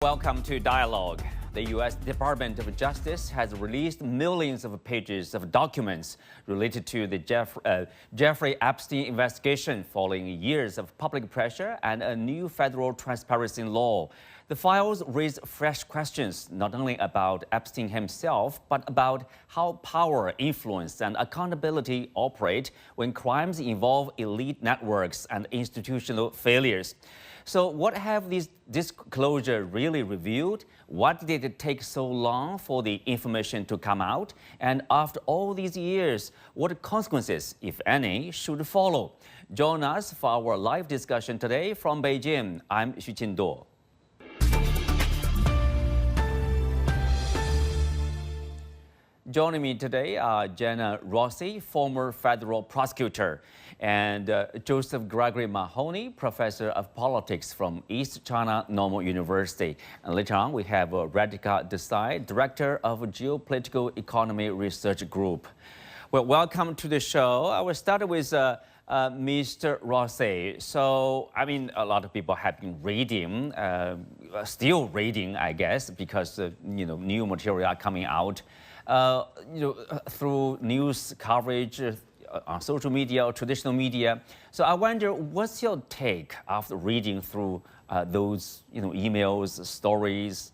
Welcome to Dialogue. The U.S. Department of Justice has released millions of pages of documents related to the Jeffrey Epstein investigation following years of public pressure and a new federal transparency law. The files raise fresh questions not only about Epstein himself, but about how power, influence, and accountability operate when crimes involve elite networks and institutional failures. So what have these disclosures really revealed? What did it take so long for the information to come out? And after all these years, what consequences, if any, should follow? Join us for our live discussion today from Beijing. I'm Xu Qinduo. Joining me today are Gene Rossi, former federal prosecutor, and Joseph Gregory Mahoney, professor of politics from East China Normal University. And later on, we have Radhika Desai, director of Geopolitical Economy Research Group. Well, welcome to the show. I will start with Mr. Rossi. So, I mean, a lot of people have been reading, still reading, I guess, because new material are coming out. Through news coverage on social media or traditional media. So I wonder, what's your take after reading through those emails, stories?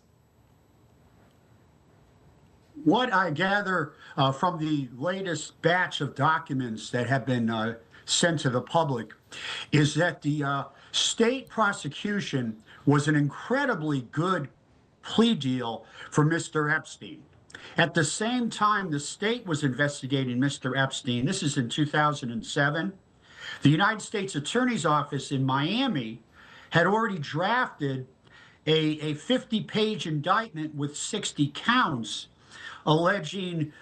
What I gather from the latest batch of documents that have been sent to the public is that the state prosecution was an incredibly good plea deal for Mr. Epstein. At the same time, the state was investigating Mr. Epstein. This is in 2007. The United States Attorney's Office in Miami had already drafted a 50-page indictment with 60 counts alleging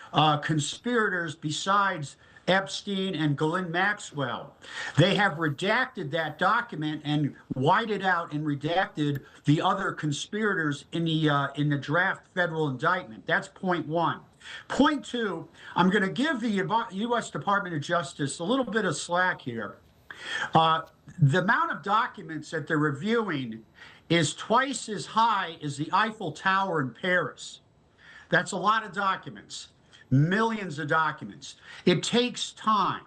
conspirators besides Epstein and Ghislaine Maxwell. They have redacted that document and whited out and redacted the other conspirators in the draft federal indictment. That's point one. Point two, I'm going to give the U.S. Department of Justice a little bit of slack here. The amount of documents that they're reviewing is twice as high as the Eiffel Tower in Paris. That's a lot of documents. Millions of documents. It takes time,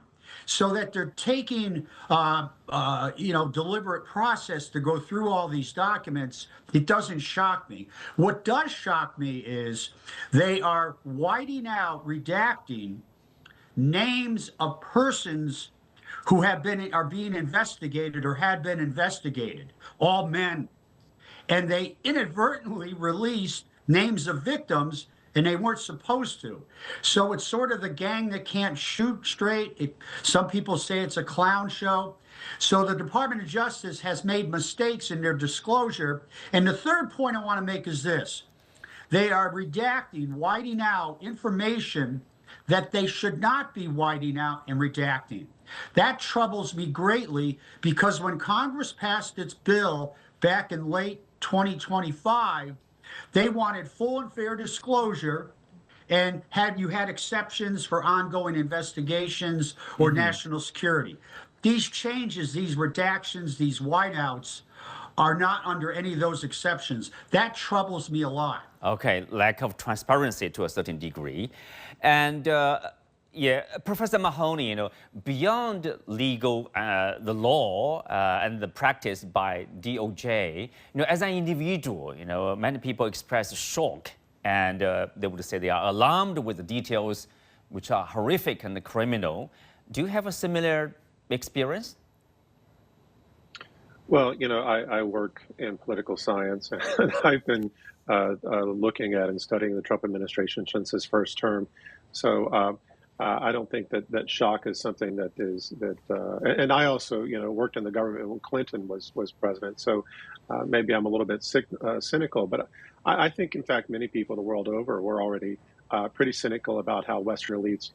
so that they're taking, deliberate process to go through all these documents. It doesn't shock me. What does shock me is they are whiting out, redacting names of persons who are being investigated or had been investigated, all men, and they inadvertently released names of victims. And they weren't supposed to. So it's sort of the gang that can't shoot straight. Some people say it's a clown show. So the Department of Justice has made mistakes in their disclosure. And the third point I want to make is this. They are redacting, whiting out information that they should not be whiting out and redacting. That troubles me greatly, because when Congress passed its bill back in late 2025, they wanted full and fair disclosure, and you had exceptions for ongoing investigations or national security. These changes, these redactions, these whiteouts are not under any of those exceptions. That troubles me a lot. Okay, lack of transparency to a certain degree. And Professor Mahoney, beyond legal, the law and the practice by DOJ, as an individual, many people express shock, and they would say they are alarmed with the details which are horrific and criminal. Do you have a similar experience? Well, I work in political science, and I've been looking at and studying the Trump administration since his first term. So I don't think that shock is something and I also, worked in the government when Clinton was president. So maybe I'm a little bit cynical, but I think, in fact, many people the world over were already pretty cynical about how Western elites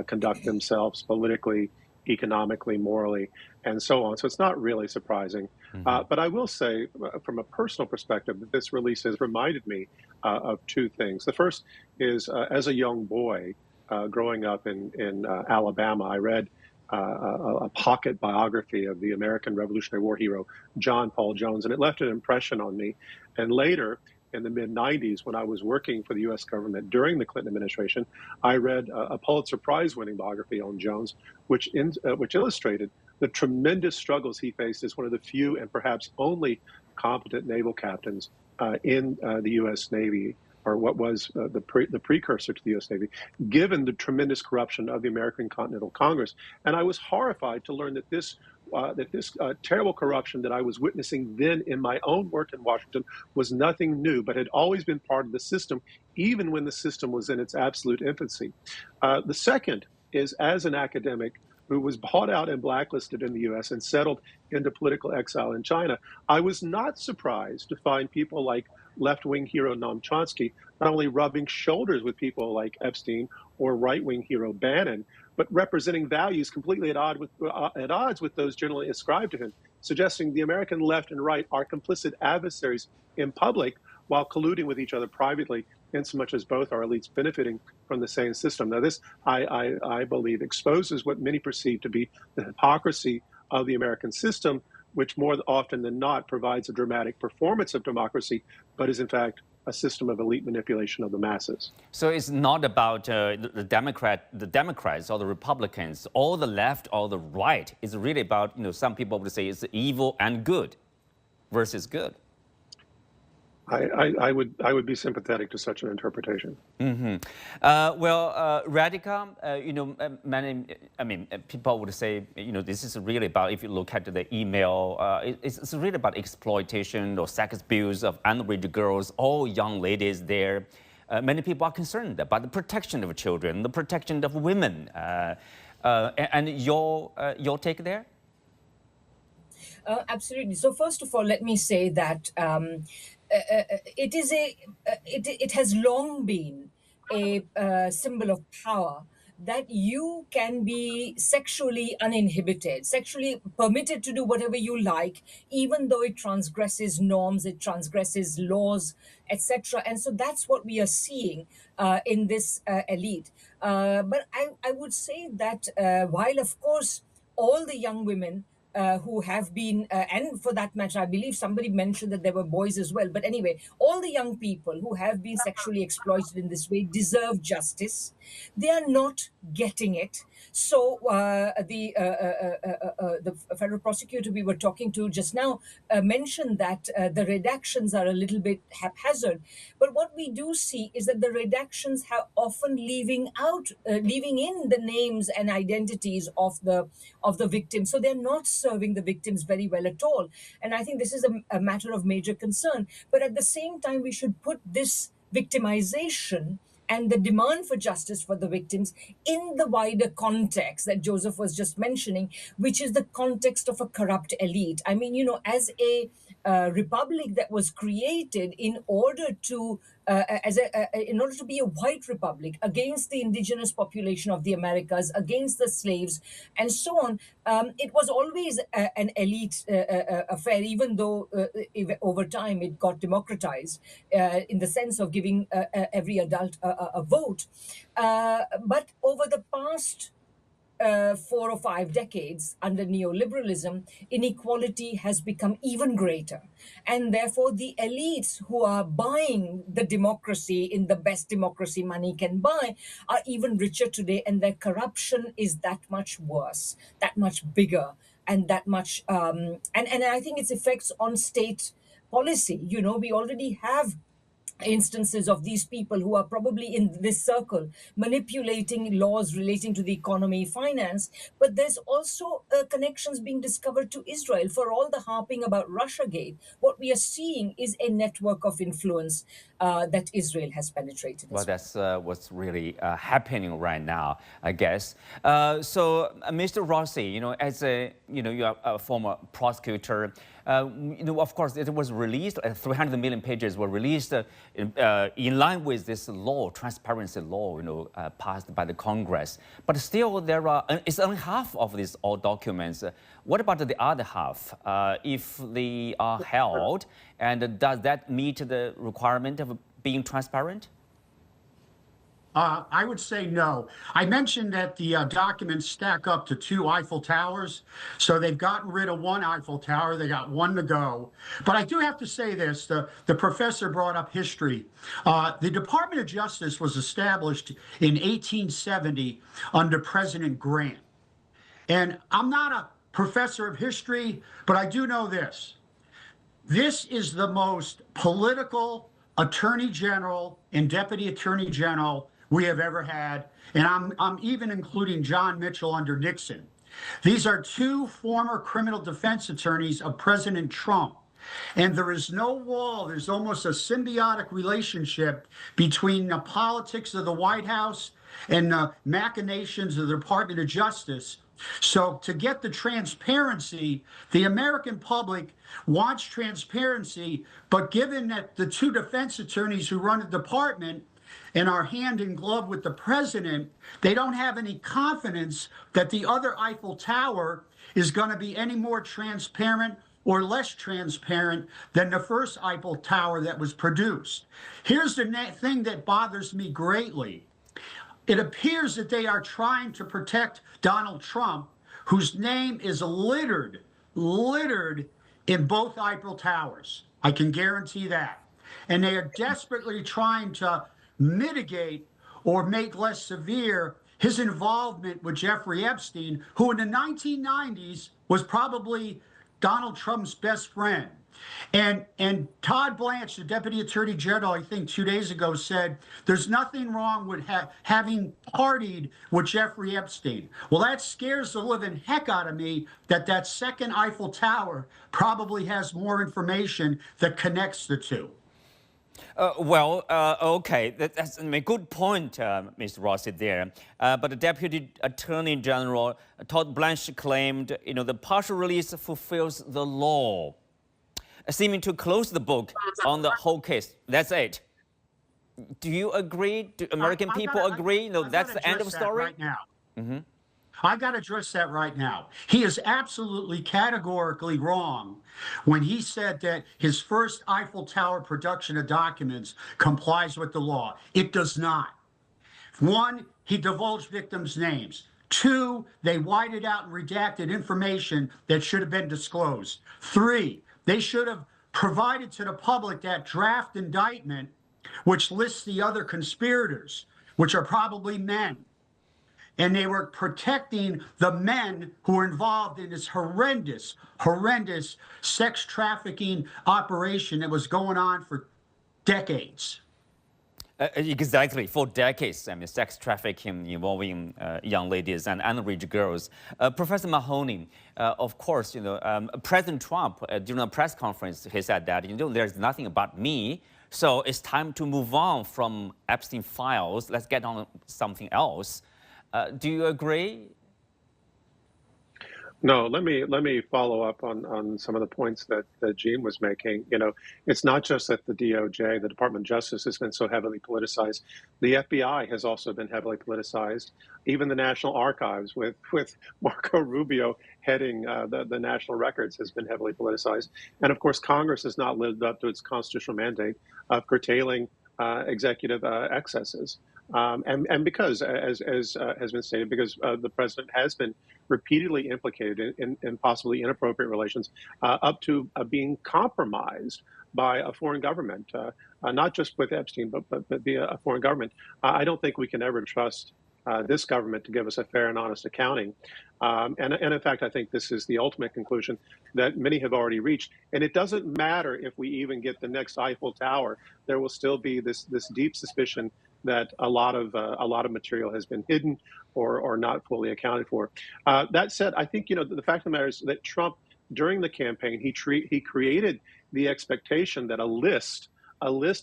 conduct themselves politically, economically, morally, and so on. So it's not really surprising. But I will say, from a personal perspective, that this release has reminded me of two things. The first is, as a young boy, growing up in Alabama, I read a pocket biography of the American Revolutionary War hero, John Paul Jones, and it left an impression on me. And later, in the mid-90s, when I was working for the U.S. government during the Clinton administration, I read a Pulitzer Prize-winning biography on Jones, which illustrated the tremendous struggles he faced as one of the few and perhaps only competent naval captains in the U.S. Navy, or what was the precursor to the U.S. Navy, given the tremendous corruption of the American Continental Congress. And I was horrified to learn that this terrible corruption that I was witnessing then in my own work in Washington was nothing new, but had always been part of the system, even when the system was in its absolute infancy. The second is, as an academic who was bought out and blacklisted in the U.S. and settled into political exile in China, I was not surprised to find people like left-wing hero Noam Chomsky not only rubbing shoulders with people like Epstein or right-wing hero Bannon, but representing values completely at odds with those generally ascribed to him, suggesting the American left and right are complicit adversaries in public while colluding with each other privately, insomuch as both are elites benefiting from the same system. Now, this, I believe, exposes what many perceive to be the hypocrisy of the American system, which more often than not provides a dramatic performance of democracy, but is in fact a system of elite manipulation of the masses. So it's not about the Democrats or the Republicans, or the left or the right. It's really about, some people would say it's evil and good versus good. I would be sympathetic to such an interpretation. Mm-hmm. Radhika, people would say, this is really about, if you look at the email, it's really about exploitation or sex abuse of underage girls, all young ladies there. Many people are concerned about the protection of children, the protection of women. And your take there? Absolutely. So first of all, let me say that it has long been a symbol of power that you can be sexually uninhibited, sexually permitted to do whatever you like, even though it transgresses norms, it transgresses laws, etc. And so that's what we are seeing in this elite. But I would say that while, of course, all the young women who have been, and for that matter, I believe somebody mentioned that there were boys as well. But anyway, all the young people who have been sexually exploited in this way deserve justice. They are not getting it. So the federal prosecutor we were talking to just now mentioned that the redactions are a little bit haphazard. But what we do see is that the redactions have often leaving in the names and identities of the victims. So they're not serving the victims very well at all. And I think this is a matter of major concern. But at the same time, we should put this victimization and the demand for justice for the victims in the wider context that Joseph was just mentioning, which is the context of a corrupt elite. I mean, as a republic that was created in order to be a white republic against the indigenous population of the Americas, against the slaves, and so on. It was always an elite affair, even though over time it got democratized in the sense of giving every adult a vote. But over the past 4 or 5 decades under neoliberalism, inequality has become even greater. And therefore, the elites who are buying the democracy in the best democracy money can buy are even richer today, and their corruption is that much worse, that much bigger, and that much, and I think its effects on state policy. We already have instances of these people who are probably in this circle manipulating laws relating to the economy, finance, but there's also connections being discovered to Israel. For all the harping about Russiagate, what we are seeing is a network of influence that Israel has penetrated. Well, that's what's really happening right now, I guess. So, Mr. Rossi, as you are a former prosecutor. Of course, it was released, 300 million pages were released in line with this law, transparency law, passed by the Congress. But still, it's only half of these all documents. What about the other half? If they are held, and does that meet the requirement of being transparent? I would say no. I mentioned that the documents stack up to 2 Eiffel Towers. So they've gotten rid of 1 Eiffel Tower. They got one to go. But I do have to say this. The professor brought up history. The Department of Justice was established in 1870 under President Grant. And I'm not a professor of history, but I do know this. This is the most political attorney general and deputy attorney general we have ever had. And I'm even including John Mitchell under Nixon. These are two former criminal defense attorneys of President Trump. And there is no wall. There's almost a symbiotic relationship between the politics of the White House and the machinations of the Department of Justice. So to get the transparency, the American public wants transparency, but given that the two defense attorneys who run the department and are hand in glove with the president, they don't have any confidence that the other Eiffel Tower is going to be any more transparent or less transparent than the first Eiffel Tower that was produced. Here's the thing that bothers me greatly. It appears that they are trying to protect Donald Trump, whose name is littered in both Eiffel Towers. I can guarantee that. And they are desperately trying to mitigate or make less severe his involvement with Jeffrey Epstein, who in the 1990s was probably Donald Trump's best friend. And Todd Blanche, the Deputy Attorney General, I think 2 days ago said, there's nothing wrong with having partied with Jeffrey Epstein. Well, that scares the living heck out of me that second Eiffel Tower probably has more information that connects the two. Okay, that's a good point, Mr. Rossi there. But the Deputy Attorney General, Todd Blanche, claimed, the partial release fulfills the law, seeming to close the book on the whole case. That's it. Do you agree? Do American people agree? That's the end of the story? Right now. I got to address that right now. He is absolutely categorically wrong when he said that his first Eiffel Tower production of documents complies with the law. It does not. One, he divulged victims' names. Two, they whited out and redacted information that should have been disclosed. Three, they should have provided to the public that draft indictment, which lists the other conspirators, which are probably men. And they were protecting the men who were involved in this horrendous sex trafficking operation that was going on for decades. Exactly, for decades. I mean, sex trafficking involving young ladies and underage girls. Professor Mahoney, of course, President Trump, during a press conference, he said that, there's nothing about me. So it's time to move on from Epstein files. Let's get on something else. Do you agree? No, let me follow up on some of the points that Gene was making. It's not just that the DOJ, the Department of Justice, has been so heavily politicized. The FBI has also been heavily politicized. Even the National Archives, with Marco Rubio heading the National Records, has been heavily politicized. And of course, Congress has not lived up to its constitutional mandate of curtailing executive excesses. And because, as has been stated, because the president has been repeatedly implicated in possibly inappropriate relations, up to being compromised by a foreign government, not just with Epstein, but via a foreign government. I don't think we can ever trust this government to give us a fair and honest accounting. And in fact, I think this is the ultimate conclusion that many have already reached. And it doesn't matter if we even get the next Eiffel Tower, there will still be this deep suspicion that a lot of material has been hidden or not fully accounted for. That said, I think the fact of the matter is that Trump, during the campaign, he created the expectation that a list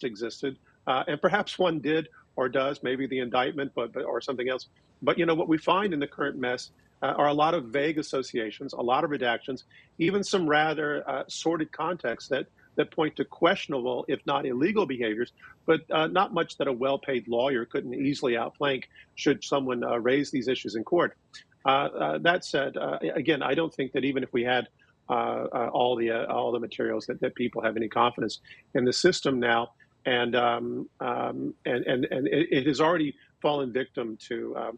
existed, and perhaps one did or does, maybe the indictment, or something else. But what we find in the current mess are a lot of vague associations, a lot of redactions, even some rather sordid contexts that point to questionable, if not illegal behaviors, but not much that a well-paid lawyer couldn't easily outflank should someone raise these issues in court. That said, again, I don't think that even if we had all the materials that people have any confidence in the system now, and it has already fallen victim to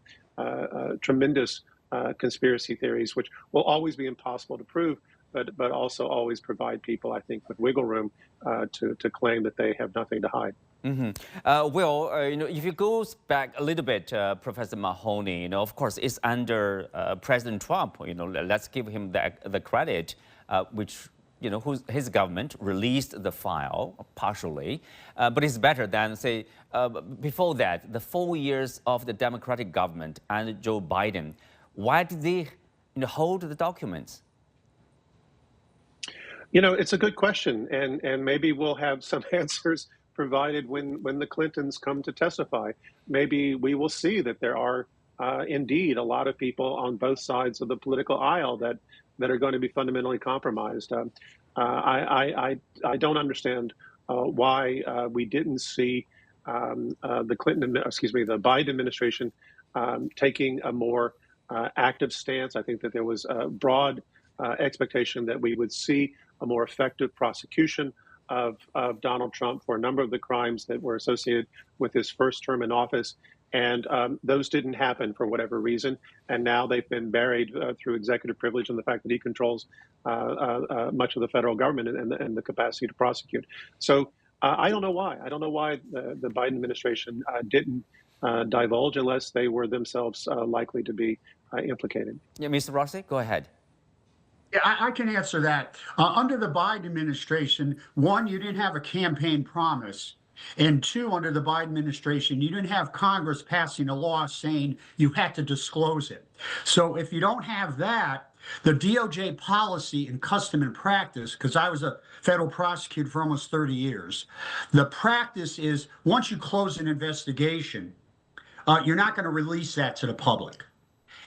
tremendous conspiracy theories, which will always be impossible to prove, but also always provide people, I think, with wiggle room to claim that they have nothing to hide. If you go back a little bit, Professor Mahoney, of course, it's under President Trump. Let's give him the credit, which his government released the file partially, but it's better than, say, before that, the 4 years of the Democratic government and Joe Biden. Why did they hold the documents? It's a good question, and maybe we'll have some answers provided when the Clintons come to testify. Maybe we will see that there are indeed a lot of people on both sides of the political aisle that are going to be fundamentally compromised. I don't understand why we didn't see the Biden administration taking a more active stance. I think that there was a broad expectation that we would see a more effective prosecution of Donald Trump for a number of the crimes that were associated with his first term in office. And those didn't happen for whatever reason. And now they've been buried through executive privilege and the fact that he controls much of the federal government and the capacity to prosecute. So I don't know why. I don't know why the Biden administration didn't divulge unless they were themselves likely to be implicated. Yeah, Mr. Rossi, go ahead. Yeah, I can answer that. Under the Biden administration, one, you didn't have a campaign promise. And two, under the Biden administration, you didn't have Congress passing a law saying you had to disclose it. So if you don't have that, the DOJ policy and custom and practice, because I was a federal prosecutor for almost 30 years, the practice is once you close an investigation, you're not going to release that to the public.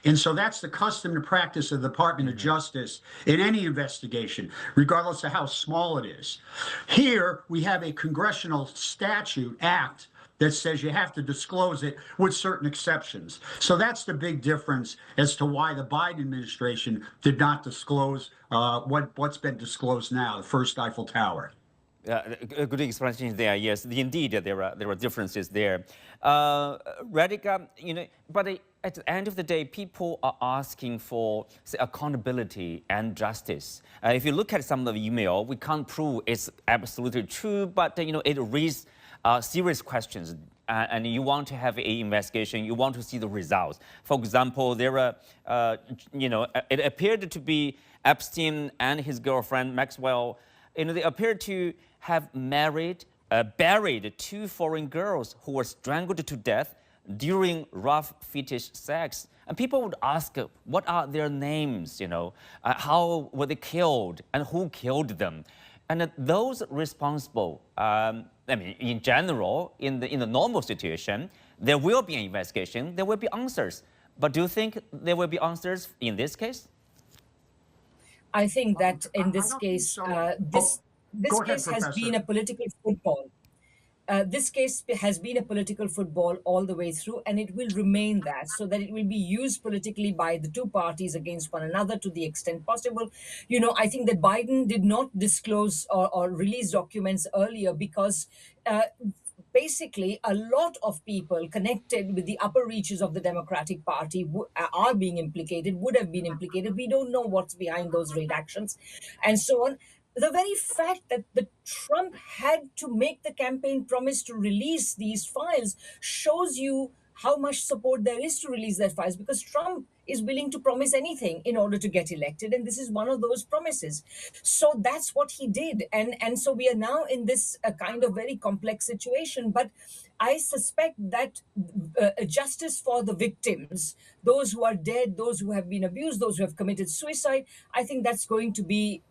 And so that's the custom and practice of the Department of Justice in any investigation, regardless of how small it is. Here, we have a congressional statute act that says you have to disclose it with certain exceptions. So that's the big difference as to why the Biden administration did not disclose what's been disclosed now, the first Eiffel Tower. A good explanation there. Yes, indeed, there are differences there. Radhika, but at the end of the day, people are asking for, say, accountability and justice. If you look at some of the email, we can't prove it's absolutely true, but it raises serious questions. And you want to have an investigation, you want to see the results. For example, there are, it appeared to be Epstein and his girlfriend Maxwell. They appeared to have buried 2 foreign girls who were strangled to death during rough fetish sex. And people would ask, what are their names? How were they killed and who killed them? And those responsible, in general, in the normal situation, there will be an investigation, there will be answers. But do you think there will be answers in this case? I think that in this case, this case has been a political football. This case has been a political football all the way through, and it will remain that, so that it will be used politically by the two parties against one another to the extent possible. I think that Biden did not disclose or release documents earlier because basically a lot of people connected with the upper reaches of the Democratic Party are being implicated, would have been implicated. We don't know what's behind those raid actions and so on. The very fact that Trump had to make the campaign promise to release these files shows you how much support there is to release that files, because Trump is willing to promise anything in order to get elected, and this is one of those promises. So that's what he did, and so we are now in this kind of very complex situation. But I suspect that justice for the victims, those who are dead, those who have been abused, those who have committed suicide, I think that's going to be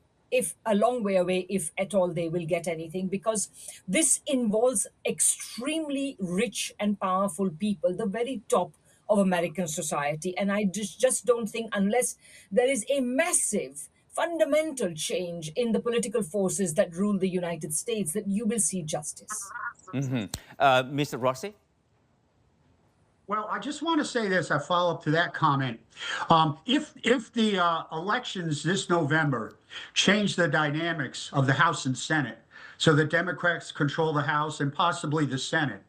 a long way away, if at all they will get anything, because this involves extremely rich and powerful people, the very top of American society. And I just don't think, unless there is a massive, fundamental change in the political forces that rule the United States, that you will see justice. Mr. Rossi? Well, I just want to say this. I follow up to that comment. If the elections this November change the dynamics of the House and Senate, so the Democrats control the House and possibly the Senate.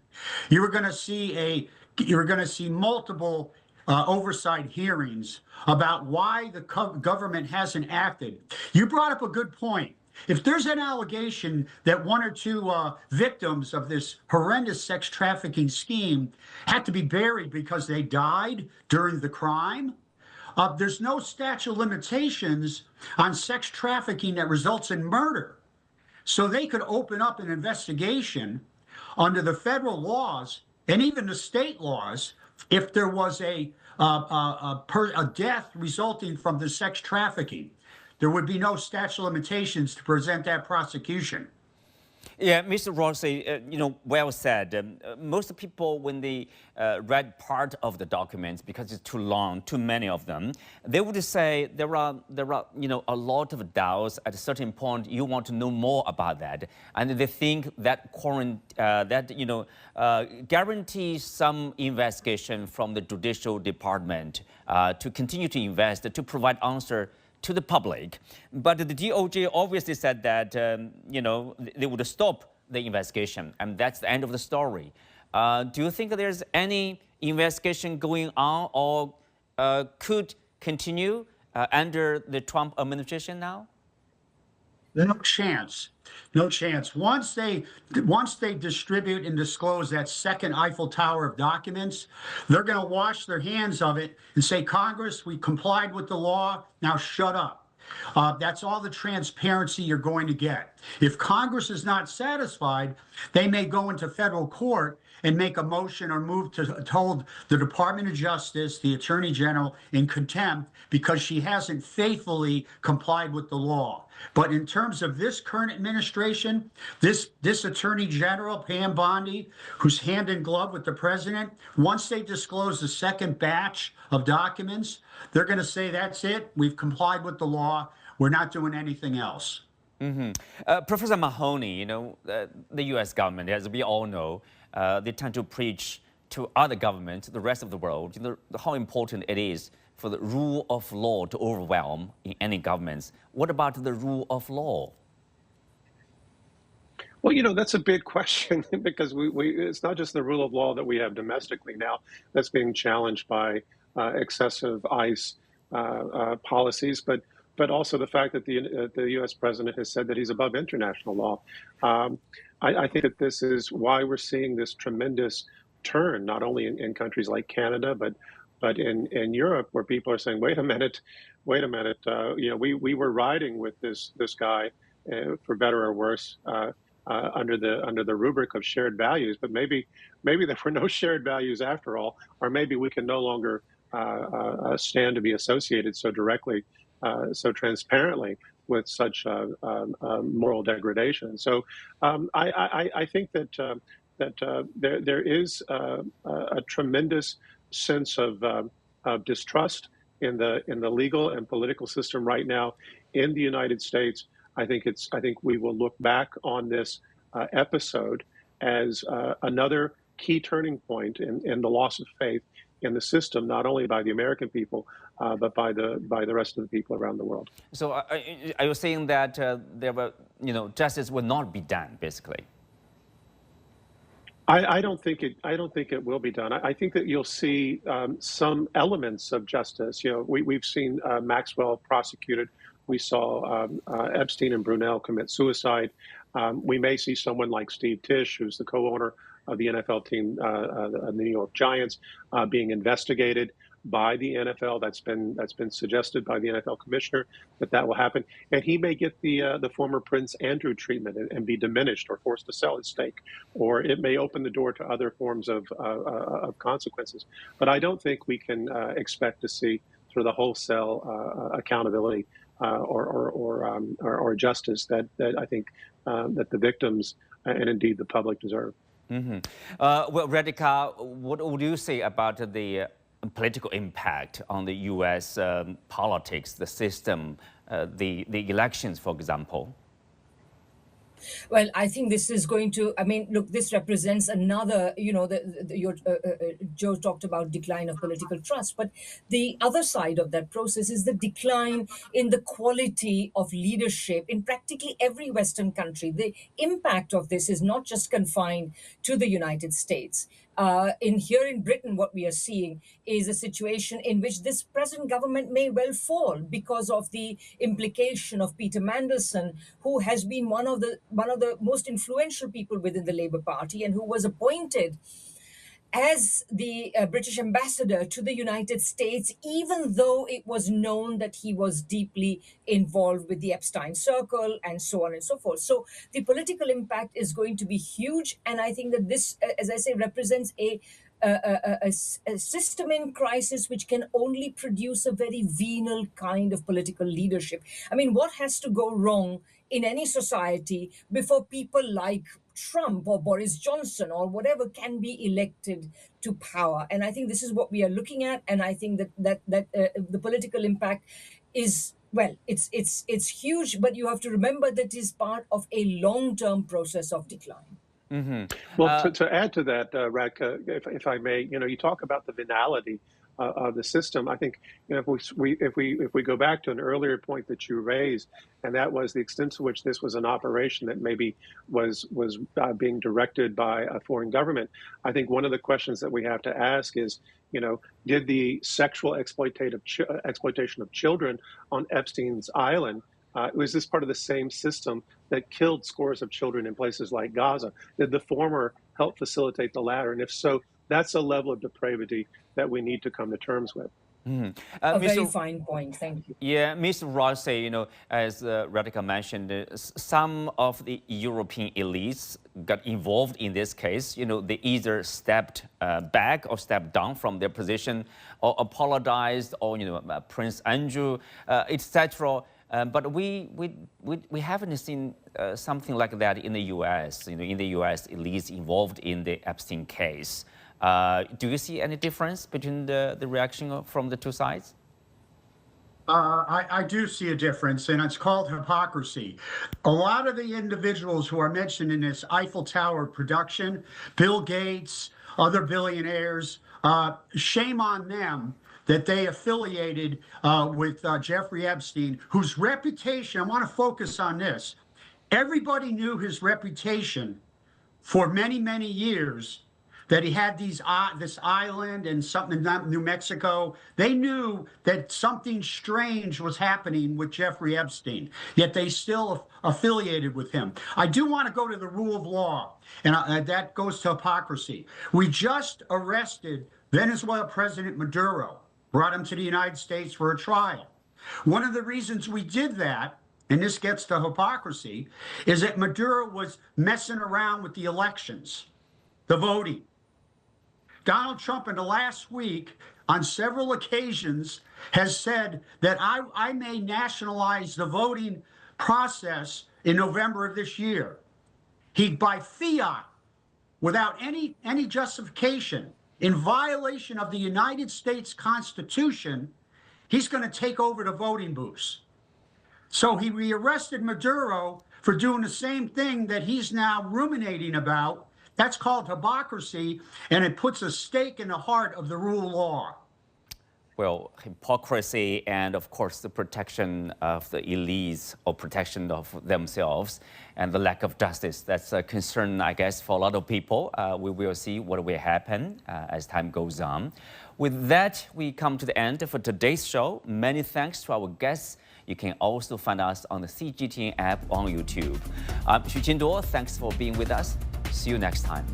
You were going to see multiple oversight hearings about why the government hasn't acted. You brought up a good point. If there's an allegation that one or two victims of this horrendous sex trafficking scheme had to be buried because they died during the crime, there's no statute of limitations on sex trafficking that results in murder. So they could open up an investigation under the federal laws and even the state laws if there was a death resulting from the sex trafficking. There would be no statute of limitations to present that prosecution. Yeah, Mr. Rossi, well said. Most people, when they read part of the documents, because it's too long, too many of them, they would say there are a lot of doubts. At a certain point, you want to know more about that, and they think that guarantees some investigation from the Judicial Department to continue to invest, to provide answer to the public. But the DOJ obviously said that, they would stop the investigation, and that's the end of the story. Do you think there's any investigation going on or could continue under the Trump administration now? No chance. No chance. Once they distribute and disclose that second Eiffel Tower of documents, they're going to wash their hands of it and say, Congress, we complied with the law, now shut up. That's all the transparency you're going to get. If Congress is not satisfied, they may go into federal court and make a motion or move to hold the Department of Justice, the Attorney General, in contempt because she hasn't faithfully complied with the law. But in terms of this current administration, this Attorney General, Pam Bondi, who's hand in glove with the president, once they disclose the second batch of documents, they're going to say, that's it, we've complied with the law, we're not doing anything else. Professor Mahoney, the U.S. government, as we all know, they tend to preach to other governments, the rest of the world, how important it is for the rule of law to overwhelm in any governments. What about the rule of law? Well, that's a big question because it's not just the rule of law that we have domestically now that's being challenged by excessive ICE policies, but also the fact that the U.S. president has said that he's above international law. I think that this is why we're seeing this tremendous turn, not only in countries like Canada, but in Europe, where people are saying, wait a minute, we were riding with this guy for better or worse under the rubric of shared values, but maybe there were no shared values after all, or maybe we can no longer stand to be associated so directly, so transparently with such moral degradation. So I think that there is a tremendous sense of distrust in the legal and political system right now in the United States. I think we will look back on this episode as another key turning point in the loss of faith in the system, not only by the American people, but by the rest of the people around the world. So are you saying that justice will not be done, basically? I don't think it will be done. I think that you'll see some elements of justice. We've seen Maxwell prosecuted. We saw Epstein and Brunel commit suicide. We may see someone like Steve Tisch, who's the co-owner of the NFL team, the New York Giants, being investigated by the NFL. That's been suggested by the NFL commissioner that will happen, and he may get the former Prince Andrew treatment and be diminished or forced to sell his stake, or it may open the door to other forms of consequences. But I don't think we can expect to see sort of the wholesale accountability or justice that I think that the victims and indeed the public deserve. Well, Radhika, what would you say about the political impact on the U.S. Politics, the system, the elections, for example? Well, I think this is going to, I mean, look, this represents another, Joe talked about decline of political trust, but the other side of that process is the decline in the quality of leadership in practically every Western country. The impact of this is not just confined to the United States. In Britain, what we are seeing is a situation in which this present government may well fall because of the implication of Peter Mandelson, who has been one of the most influential people within the Labour Party and who was appointed as the British ambassador to the United States, even though it was known that he was deeply involved with the Epstein circle and so on and so forth. So the political impact is going to be huge. And I think that this, as I say, represents a system in crisis which can only produce a very venal kind of political leadership. I mean, what has to go wrong in any society before people like Trump or Boris Johnson or whatever can be elected to power? And I think this is what we are looking at. And I think that the political impact is, well, it's huge, but you have to remember that it is part of a long-term process of decline. Well, to add to that, Radhika, if I may, you talk about the venality of the system. I think if we go back to an earlier point that you raised, and that was the extent to which this was an operation that maybe was being directed by a foreign government. I think one of the questions that we have to ask is, did the sexual exploitation of children on Epstein's island, was this part of the same system that killed scores of children in places like Gaza? Did the former help facilitate the latter? And if so, that's a level of depravity that we need to come to terms with. A very fine point. Thank you. Yeah, Mr. Rossi, as Radhika mentioned, some of the European elites got involved in this case. They either stepped back or stepped down from their position or apologized or, Prince Andrew, etc. But we haven't seen something like that in the U.S. In the U.S., elites involved in the Epstein case. Do you see any difference between the reaction from the two sides? I do see a difference, and it's called hypocrisy. A lot of the individuals who are mentioned in this Eiffel Tower production, Bill Gates, other billionaires, shame on them that they affiliated with Jeffrey Epstein, whose reputation, I want to focus on this. Everybody knew his reputation for many, many years, that he had this island and something in New Mexico. They knew that something strange was happening with Jeffrey Epstein, yet they still affiliated with him. I do want to go to the rule of law, and that goes to hypocrisy. We just arrested Venezuela President Maduro, brought him to the United States for a trial. One of the reasons we did that, and this gets to hypocrisy, is that Maduro was messing around with the elections, the voting. Donald Trump in the last week, on several occasions, has said that I may nationalize the voting process in November of this year. He, by fiat, without any justification, in violation of the United States Constitution, he's going to take over the voting booths. So he rearrested Maduro for doing the same thing that he's now ruminating about. That's called hypocrisy, and it puts a stake in the heart of the rule of law. Well, hypocrisy and, of course, the protection of the elites or protection of themselves and the lack of justice. That's a concern, I guess, for a lot of people. We will see what will happen as time goes on. With that, we come to the end for today's show. Many thanks to our guests. You can also find us on the CGTN app on YouTube. I'm Xu Qinduo. Thanks for being with us. See you next time.